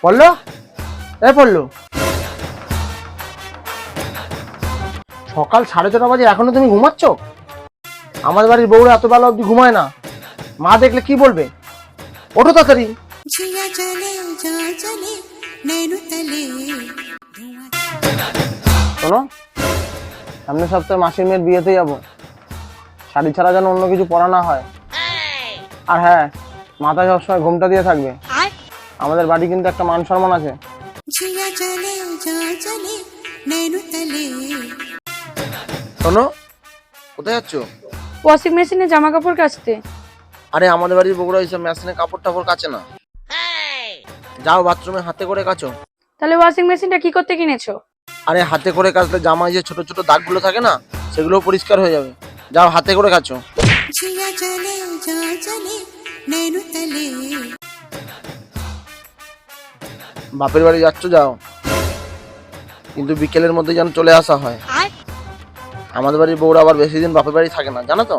পড়লো পড়লো সকাল 6:30 বাজে এখনো তুমি ঘুমাচ্ছ? আমাদের বাড়ির বউরা এত বেলা অব্দি ঘুমায় না, মা দেখলে কি বলবে? ওঠো তাড়াতাড়ি। শোনো, সামনের সপ্তাহে মাসির মেয়ের বিয়েতে যাবো, শাড়ি ছাড়া যেন অন্য কিছু পরা না হয়। আর হ্যাঁ, মাথায় সবসময় ঘুমটা দিয়ে থাকবে, আমাদের বাড়ি কিন্তু একটা মান সম্মান আছে। শোনো, কোথায় যাচ্ছ? ওয়াশিং মেশিনে জামা কাপড় কাচতে। আরে আমাদের বাড়ির বউরা এইসব মেশিনে কাপড় টাপড় কাচে না, যাও বাথরুমে হাতে করে কাচো। তাহলে ওয়াশিং মেশিনটা কি করতে কিনেছো? আরে হাতে করে কাচলে জামায় যে ছোট ছোট দাগগুলো থাকে না, সেগুলো পরিষ্কার হয়ে যাবে, যাও হাতে করে কাচো। বাপের বাড়ি যাচ্ছ যাও, কিন্তু বিকেলের মধ্যে যেন চলে আসা হয়। আমাদের বাড়ির বউরা আবার বেশি দিন বাপের বাড়ি থাকে না, জানো তো।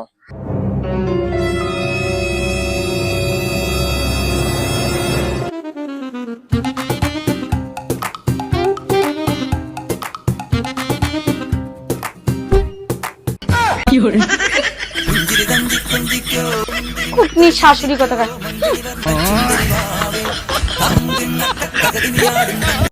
কুটনি শাশুড়ি কথা।